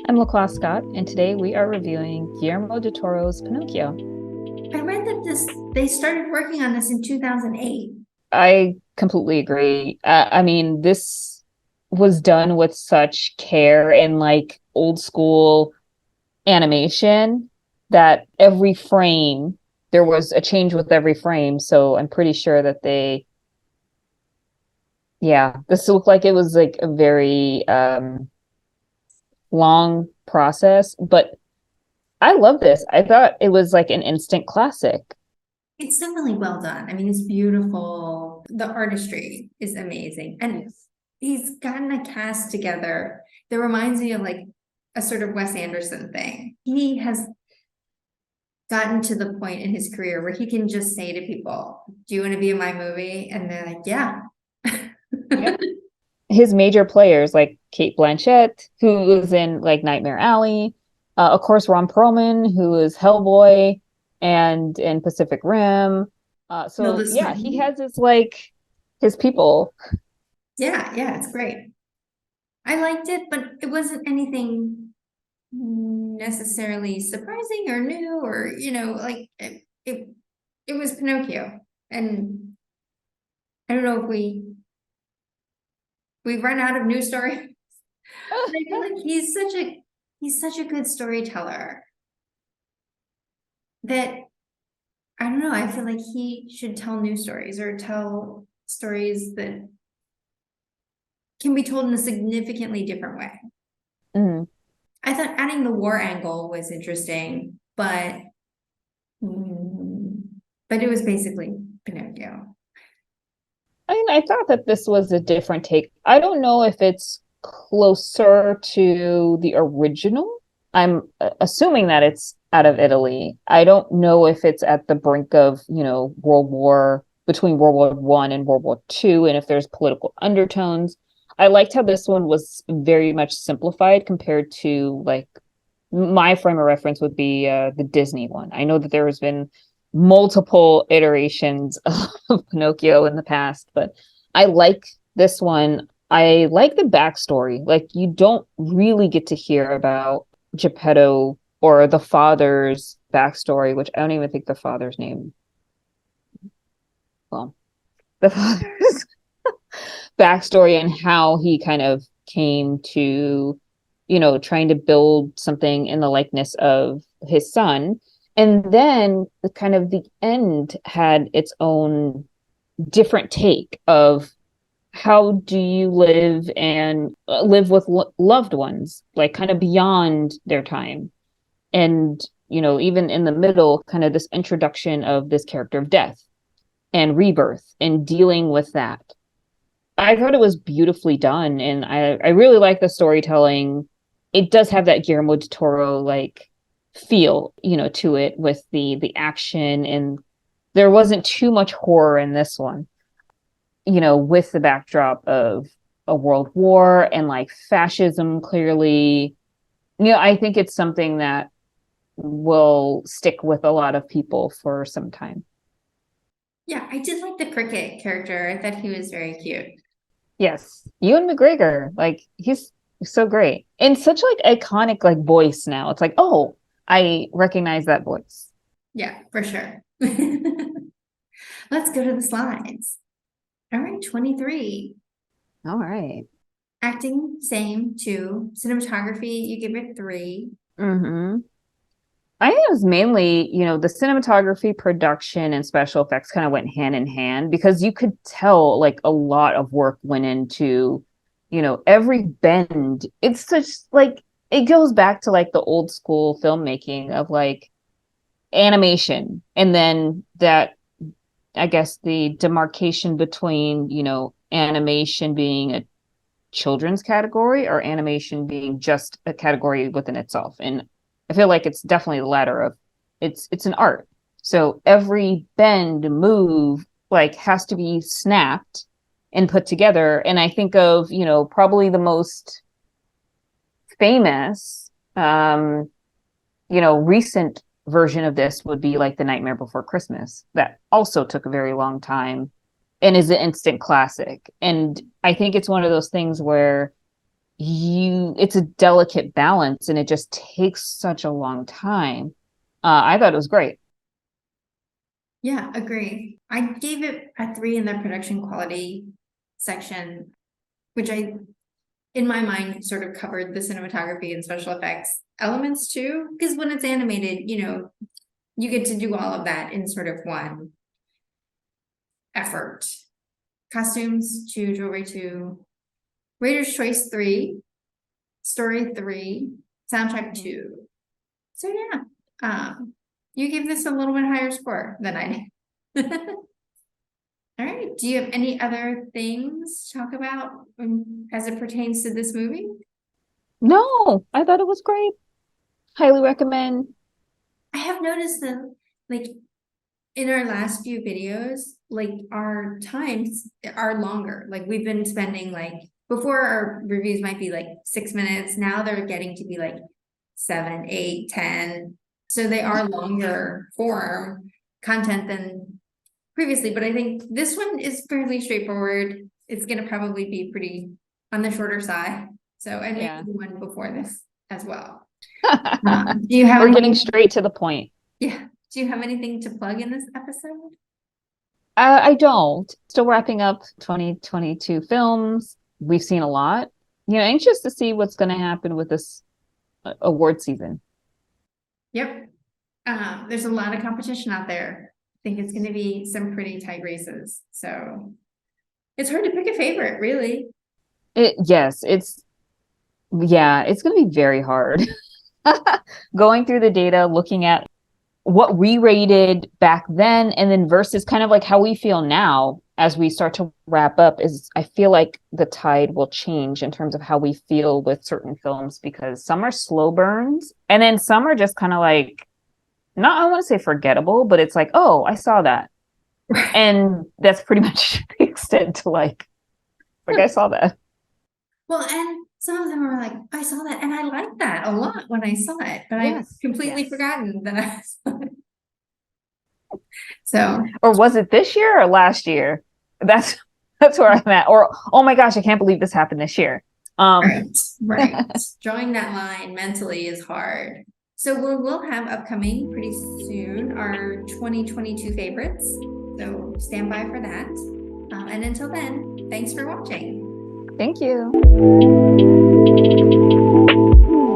I'm LaClaw Scott, and today we are reviewing Guillermo de Toro's Pinocchio. I read that they started working on this in 2008. I completely agree. I mean, this was done with such care and like old school animation that every frame, there was a change with every frame. So I'm pretty sure that this looked like it was like a very long process, but I love this. I thought it was like an instant classic. It's definitely well done. I mean, it's beautiful. The artistry is amazing. And he's gotten a cast together that reminds me of like a sort of Wes Anderson thing. He has gotten to the point in his career where he can just say to people, "Do you want to be in my movie?" And they're like, "Yeah." Yep. His major players like Kate Blanchett, who was in like Nightmare Alley, of course Ron Perlman, who is Hellboy and in Pacific Rim. So Hilda yeah, he Swinton. has his people. Yeah, yeah, it's great. I liked it, but it wasn't anything necessarily surprising or new or like it was Pinocchio. And I don't know if we've run out of news stories. But I feel like he's such a good storyteller that I don't know, I feel like he should tell new stories or tell stories that can be told in a significantly different way. Mm. I thought adding the war angle was interesting, mm, but it was basically Pinocchio. I mean, I thought that this was a different take. I don't know if it's closer to the original. I'm assuming that it's out of Italy. I don't know if it's at the brink of, World War between World War One and World War Two, and if there's political undertones. I liked how this one was very much simplified compared to like my frame of reference would be the Disney one. I know that there has been multiple iterations of Pinocchio in the past, but I like this one. I like the backstory. Like you don't really get to hear about Geppetto or the father's backstory, which I don't even think the father's name. Well, the father's backstory and how he kind of came to, trying to build something in the likeness of his son. And then kind of the end had its own different take of how do you live and live with loved ones, like kind of beyond their time. And, even in the middle, kind of this introduction of this character of death and rebirth and dealing with that. I thought it was beautifully done, and I really like the storytelling. It does have that Guillermo del Toro like feel, to it with the action, and there wasn't too much horror in this one, with the backdrop of a world war and like fascism clearly. I think it's something that will stick with a lot of people for some time. Yeah, I did like the cricket character. I thought he was very cute. Yes, Ewan McGregor, like he's so great and such like iconic like voice now. It's like, oh, I recognize that voice. Yeah, for sure. Let's go to the slides. All right, 23. All right. Acting, same, two. Cinematography, you give it three. Mm-hmm. I think it was mainly, the cinematography, production, and special effects kind of went hand in hand because you could tell like a lot of work went into, every bend. It's such like it goes back to like the old school filmmaking of like animation and then that I guess the demarcation between, animation being a children's category or animation being just a category within itself. And I feel like it's definitely the latter of it's an art. So every bend, move, like has to be snapped and put together. And I think of, probably the most famous recent version of this would be like The Nightmare Before Christmas. That also took a very long time and is an instant classic. And I think it's one of those things where it's a delicate balance and it just takes such a long time. I thought it was great. Yeah, agree. I gave it a 3 in the production quality section, which in my mind, sort of covered the cinematography and special effects elements too. Because when it's animated, you get to do all of that in sort of one effort. Costumes 2, jewelry 2, Raiders Choice 3, story 3, soundtrack 2. So yeah, you give this a little bit higher score than I did. All right. Do you have any other things to talk about as it pertains to this movie? No, I thought it was great. Highly recommend. I have noticed that, like, in our last few videos, like, our times are longer. Like, we've been spending, like, before our reviews might be like 6 minutes. Now they're getting to be like 7, 8, 10. So they are longer form content than previously, but I think this one is fairly straightforward. It's going to probably be pretty on the shorter side. So, and maybe Yeah. the one before this as well. Do you have We're getting anything? straight to the point. Yeah. Do you have anything to plug in this episode? I don't. Still wrapping up 2022 films. We've seen a lot. Anxious to see what's going to happen with this award season. Yep. There's a lot of competition out there. I think it's going to be some pretty tight races. So it's hard to pick a favorite, really. Yes, it's going to be very hard. Going through the data, looking at what we rated back then, and then versus kind of like how we feel now as we start to wrap up, is I feel like the tide will change in terms of how we feel with certain films, because some are slow burns and then some are just kind of like, not, I want to say forgettable, but it's like, oh, I saw that. And that's pretty much the extent to like I saw that. Well, and some of them are like, I saw that and I liked that a lot when I saw it, but I've Yes. completely Yes. forgotten that I saw it. So, Or was it this year or last year? That's where I'm at. Or, oh my gosh, I can't believe this happened this year. right. Drawing that line mentally is hard. So we'll have upcoming pretty soon our 2022 favorites. So stand by for that. And until then, thanks for watching. Thank you.